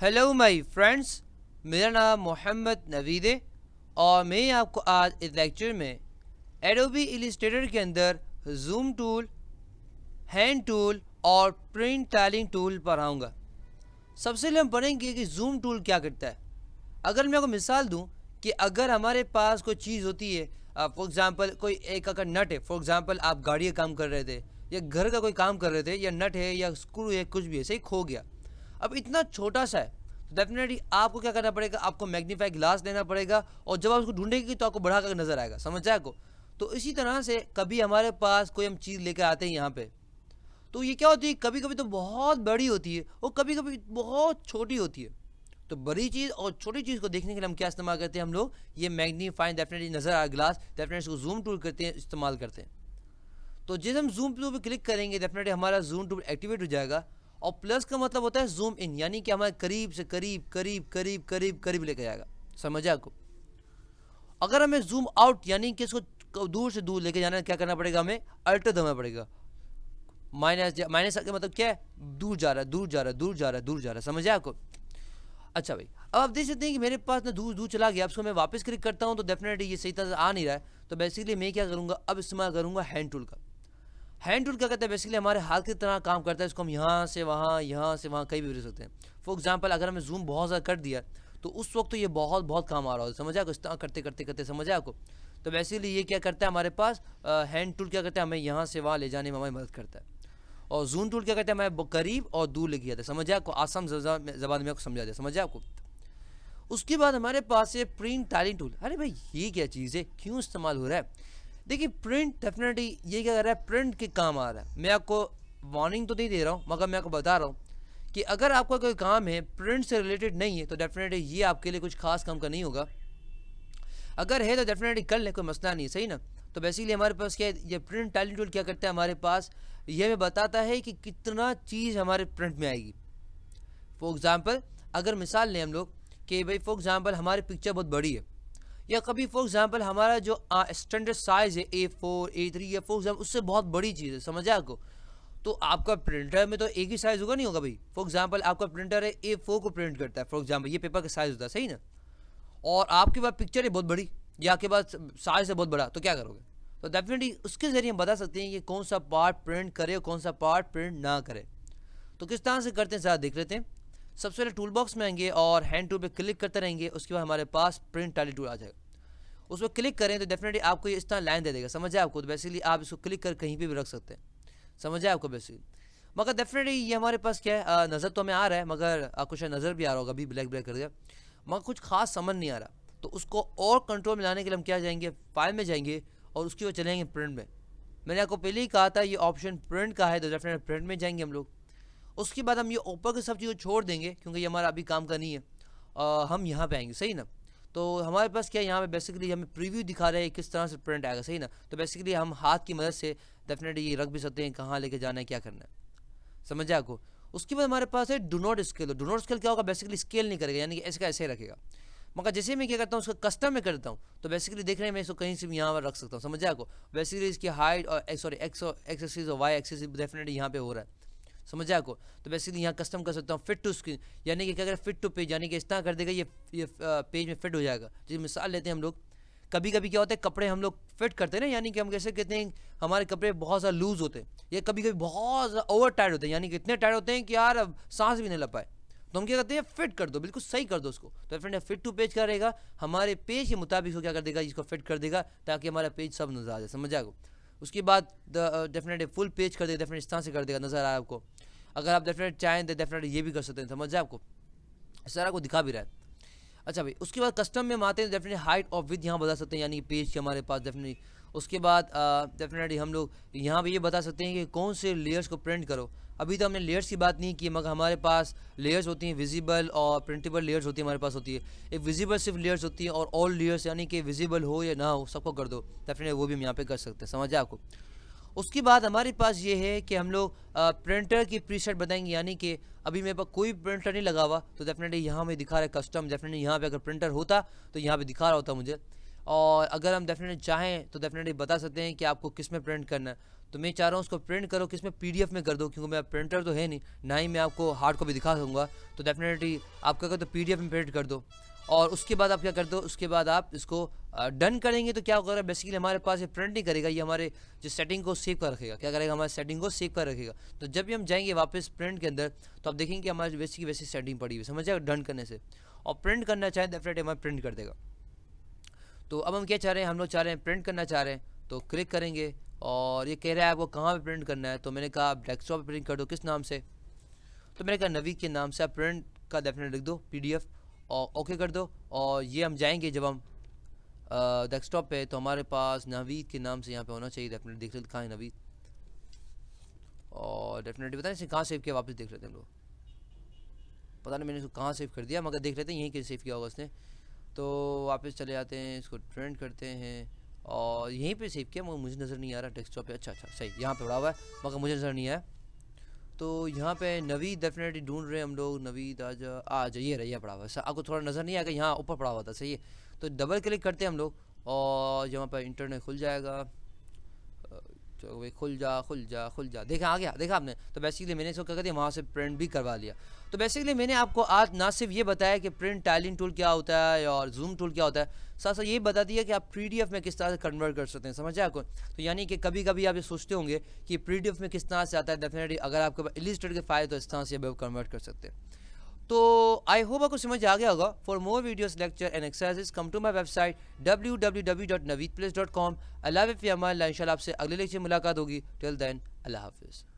Hello my friends, मेरा नाम मोहम्मद नवीद है और मैं आपको आज इस लेक्चर में एडोबी इलस्ट्रेटर के अंदर जूम टूल, हैंड टूल और प्रिंट टाइलिंग टूल पढ़ाऊँगा। सबसे पहले हम पढ़ेंगे कि जूम टूल क्या करता है। अगर मैं आपको मिसाल दूं कि अगर हमारे पास कोई चीज़ होती है, फॉर एग्ज़ाम्पल कोई एक अगर नट है, फॉर एग्ज़ाम्पल आप गाड़ी का काम कर रहे थे या घर का कोई काम कर रहे थे, या नट है या स्क्रू है, कुछ भी ऐसे ही खो गया। अब इतना छोटा सा है तो डेफिनेटली आपको क्या करना पड़ेगा, आपको मैग्नीफाई ग्लास लेना पड़ेगा और जब आप उसको ढूंढेंगे तो आपको बढ़ा कर नजर आएगा। समझ आए आपको? तो इसी तरह से कभी हमारे पास कोई हम चीज़ लेकर आते हैं यहाँ पे, तो ये क्या होती है, कभी कभी तो बहुत बड़ी होती है और कभी कभी बहुत छोटी होती है। तो बड़ी चीज़ और छोटी चीज़ को देखने के लिए हम क्या इस्तेमाल करते हैं, हम लोग ये मैग्नीफाइंग डेफिनेटली नज़र आ ग्लास, डेफिनेटली इसको जूम टूल करते हैं, इस्तेमाल करते हैं। तो जैसे हम जूम टूल पर क्लिक करेंगे डेफिनेटली हमारा जूम टूल एक्टिवेट हो जाएगा। और प्लस का मतलब होता है जूम इन, यानी कि हमारे करीब से करीब करीब करीब करीब करीब लेकर जाएगा। समझे आपको? अगर हमें जूम आउट यानी कि इसको दूर से दूर लेके जाना है, क्या करना पड़ेगा, हमें अल्टर दबाना पड़ेगा। माइनस माइनस का मतलब क्या है, दूर जा रहा है, दूर जा रहा है, दूर जा रहा है, दूर जा रहा है। समझे आपको? अच्छा भाई, अब आप देख सकते हैं कि मेरे पास ना दूर दूर चला गया। अब इसको मैं वापस क्लिक करता हूँ तो डेफिनेटली ये सही तरह से आ नहीं रहा है। तो बेसिकली मैं क्या करूँगा, अब इस्तेमाल करूँगा हैंड टूल का। हैंड टूल क्या करता है, बेसिकली हमारे हाथ की तरह काम करता है। इसको हम यहाँ से वहाँ कहीं भी रख सकते हैं। फॉर एग्जाम्पल अगर हमें जूम बहुत ज़्यादा कर दिया तो उस वक्त तो ये बहुत बहुत काम आ रहा है। समझ आपको? इस तरह करते करते करते, समझ आपको? तो बेसिकली ये क्या करता है, हमारे पास हैंड टूल क्या करता है, हमें यहाँ से वहाँ ले जाने में हमारी मदद करता है। और जूम टूल क्या करता है, हमें करीब और दूर लेके जाता है। समझ आपको? आसान जबान में आपको समझा दिया। समझ आपको? उसके बाद हमारे पास है प्रिंट टाइलिंग टूल। अरे भाई ये क्या चीज़ है, क्यों इस्तेमाल हो रहा है? देखिए प्रिंट डेफिनेटली ये क्या कर रहा है, प्रिंट के काम आ रहा है। मैं आपको वार्निंग तो नहीं दे रहा हूँ, मगर मैं आपको बता रहा हूँ कि अगर आपका कोई काम है प्रिंट से रिलेटेड नहीं है तो डेफिनेटली ये आपके लिए कुछ खास काम का नहीं होगा। अगर है तो डेफिनेटली कर ले, कोई मसला नहीं है। सही ना? तो बेसिकली हमारे पास क्या है, ये प्रिंट टाइलिंग टूल क्या करता है, हमारे पास ये हमें बताता है कि कितना चीज़ हमारे प्रिंट में आएगी। फॉर एग्ज़ाम्पल अगर मिसाल लें हम लोग कि भाई फॉर एग्ज़ाम्पल हमारी पिक्चर बहुत बड़ी है, या कभी फॉर एग्ज़ाम्पल हमारा जो स्टैंडर्ड साइज़ है A4 A3 या फॉर एग्ज़ाम्पल उससे बहुत बड़ी चीज़ है। समझ आए आपको? तो आपका प्रिंटर में तो एक ही साइज़ होगा, नहीं होगा भाई। फॉर एग्ज़ाम्पल आपका प्रिंटर है A4 को प्रिंट करता है, फॉर एग्ज़ाम्पल ये पेपर का साइज़ होता है। सही ना? और आपके पास पिक्चर है बहुत बड़ी या आपके पास साइज़ है बहुत बड़ा, तो क्या करोगे? तो डेफिनेटली उसके ज़रिए हम बता सकते हैं कि कौन सा पार्ट प्रिंट करे और कौन सा पार्ट प्रिंट ना करे। तो किस तरह से करते हैं ज़रा देख लेते हैं। सबसे पहले टूल बॉक्स में आएंगे और हैंड टूल पे क्लिक करते रहेंगे। उसके बाद हमारे पास प्रिंट टाइलिंग टूल आ जाएगा। उस पर क्लिक करें तो डेफिनेटली आपको ये इस तरह लाइन दे देगा। समझ आए आपको? तो बेसिकली आप इसको क्लिक कर कहीं पे भी रख सकते हैं। समझ आए आपको? बेसिकली मगर डेफिनेटली ये हमारे पास क्या है, नज़र तो हमें आ रहा है, मगर आपको शायद नज़र भी आ रहा होगा, अभी ब्लैक ब्लैक कर दिया, मगर कुछ खास समझ नहीं आ रहा। तो उसको और कंट्रोल में लाने के लिए हम क्या जाएंगे, फाइल में जाएंगे और उसकी वजह चलेंगे प्रिंट में। मैंने आपको पहले ही कहा था ये ऑप्शन प्रिंट का है, तो डेफिनेटली प्रिंट में जाएंगे हम लोग। उसके बाद हम ये ऊपर की सब चीज़ों छोड़ देंगे क्योंकि ये हमारा अभी काम का नहीं है। हम यहाँ पे आएंगे। सही ना? तो हमारे पास क्या है, यहाँ पे बेसिकली हमें प्रीव्यू दिखा रहे हैं किस तरह से प्रिंट आएगा। सही ना? तो बेसिकली हम हाथ की मदद से डेफिनेटली ये रख भी सकते हैं कहाँ लेके जाना है, क्या करना है। समझ आए आपको? उसके बाद हमारे पास है do not scale. Do not scale क्या होगा, बेसिकली स्केल नहीं करेगा, यानी कि ऐसे का ऐसे रखेगा। मगर जैसे मैं क्या करता हूँ, उसका कस्टम में करता हूँ, तो बेसिकली देख रहे हैं मैं इसको कहीं से भी यहाँ पर रख सकता हूँ। समझ आए आपको? बेसिकली इसकी हाइट और सॉरी एक्स एक्सेसिस और वाई एक्सेसिस डेफिनेटली यहाँ पे हो रहा है। समझ आए आपको? तो बेसिकली यहाँ कस्टम कर सकता हूँ फिट टू स्क्रीन, यानी कि क्या करें, फिट टू पेज, यानी कि इस तरह कर देगा ये पेज में फिट हो जाएगा। जैसे मिसाल लेते हैं हम लोग, कभी कभी क्या होता है कपड़े हम लोग फिट करते हैं ना, यानी कि हम कैसे कहते हैं हमारे कपड़े बहुत ज़्यादा लूज होते हैं या कभी कभी बहुत ज़्यादा ओवर टाइट होते हैं, यानी कि इतने टाइट होते हैं कि यार अब सांस भी नहीं लग पाए। तो हम क्या करते हैं, फिट कर दो, बिल्कुल सही कर दो उसको। तो फ्रेंड फिट टू पेज क्या रहेगा, हमारे पेज के मुताबिक उसको क्या कर देगा, इसको फिट कर देगा ताकि हमारा पेज सब नजर आ जाए। समझ आएगा? उसके बाद डेफिनेटली फुल पेज कर देगा, डेफिनेट इस तरह से कर देगा, नजर आया आपको? अगर आप डेफिनेट चाहें तो डेफिनेटली ये भी कर सकते हैं। समझ जाए आपको? इस तरह को दिखा भी रहा है। अच्छा भाई, उसके बाद कस्टम में हम आते हैं, डेफिनेटली हाइट और विड्थ यहाँ बता सकते हैं, यानी पेज के हमारे पास डेफिनेटली। उसके बाद डेफिनेटली हम लोग यहाँ पे ये बता सकते हैं कि कौन से लेयर्स को प्रिंट करो। अभी तो हमने लेयर्स की बात नहीं की, मगर हमारे पास लेयर्स होती हैं, विजिबल और प्रिंटेबल लेयर्स होती है हमारे पास होती है। एक विजिबल सिर्फ लेयर्स होती है और ऑल लेयर्स, यानी कि विजिबल हो या ना हो सबको कर दो। डेफिनेटली वो भी हम यहाँ पे कर सकते हैं। समझ आए आपको? उसके बाद हमारे पास ये है कि हम लोग प्रिंटर की प्रीसेट बताएंगे, यानी कि अभी मेरे पास कोई प्रिंटर नहीं लगा हुआ तो डेफिनेटली यहाँ में दिखा रहा है कस्टम। डेफिनेटली यहाँ पे अगर प्रिंटर होता तो यहाँ पे दिखा रहा होता मुझे। और अगर हम डेफिनेटली चाहें तो डेफिनेटली बता सकते हैं कि आपको किस में प्रिंट करना है। तो मैं चाह रहा हूँ उसको प्रिंट करो किस में, PDF में कर दो, क्योंकि मेरा प्रिंटर तो है नहीं, ना ही मैं आपको हार्ड कॉपी दिखा सकूँगा। तो डेफिनेटली आप क्या करो तो PDF में प्रिंट कर दो। और उसके बाद आप क्या कर दो, उसके बाद आप इसको डन करेंगे तो क्या होगा, बेसिकली हमारे पास ये प्रिंट नहीं करेगा, ये हमारे जो सेटिंग को सेव कर रखेगा। क्या करेगा, हमारे सेटिंग को सेव कर रखेगा। तो जब भी हम जाएंगे वापस प्रिंट के अंदर तो आप देखेंगे हमारी वैसी की वैसी सेटिंग पड़ी हुई, समझ जाएगा डन करने से। और प्रिंट करना चाहें डेफिनेटली हमारा प्रिंट कर देगा। तो अब हम क्या चाह रहे हैं, हम लोग चाह रहे हैं प्रिंट करना चाह रहे हैं, तो क्लिक करेंगे और ये कह रहा है आपको कहाँ पे प्रिंट करना है। तो मैंने कहा आप डेस्कटॉप पे प्रिंट कर दो, किस नाम से, तो मैंने कहा नवीद के नाम से आप प्रिंट का डेफिनेट लिख दो PDF और ओके कर दो। और ये हम जाएंगे जब हम डेस्कटॉप पे, तो हमारे पास नवीद के नाम से यहाँ पे होना चाहिए, डेफिनेट देख लेते कहाँ है नवीद। और डेफिनेटली पता नहीं कहाँ सेव किया, वापस देख लेते हैं लोग, पता नहीं मैंने इसको कहाँ सेव कर दिया, मगर देख लेते हैं यहीं कहीं सेव किया होगा उसने। तो वापस चले जाते हैं, इसको प्रिंट करते हैं और यहीं पे सेव किया, मगर मुझे नज़र नहीं आ रहा डेस्कटॉप पे। अच्छा सही, यहाँ पे पड़ा हुआ है मगर मुझे नज़र नहीं आया। तो यहाँ पे नवीद डेफिनेटली ढूंढ रहे हैं हम लोग, नवीद आ जाइए, रहिए पड़ा हुआ है, आपको थोड़ा नज़र नहीं आएगा, यहाँ ऊपर पड़ा हुआ था, सही है। तो डबल क्लिक करते हैं हम लोग और यहाँ पर इंटरनेट खुल जाएगा। तो वे खुल जा, देखा आ गया, देखा आपने। तो बेसिकली मैंने इसको क्या कर दिया, वहाँ से प्रिंट भी करवा लिया। तो बेसिकली मैंने आपको आज ना सिर्फ ये बताया कि प्रिंट टाइलिंग टूल क्या होता है और जूम टूल क्या होता है, साथ साथ ये बता दिया कि आप PDF में किस तरह से कन्वर्ट कर सकते हैं, समझ आए आपको। तो यानी कि कभी कभी आप ये सोचते होंगे कि PDF में किस तरह से आता है, डेफिनेटली अगर आपके पास इलस्ट्रेटर के फाइल तो इस तरह से आप कन्वर्ट कर सकते हैं। तो आई होप आपको समझ आ गया होगा। For more videos, lecture and exercises come to my website www.naveedplace.com। अल्लाह हाफ़िज़, इंशाल्लाह आपसे अगले लेक्चर में मुलाकात होगी। टिल देन अल्लाह हाफ़िज़।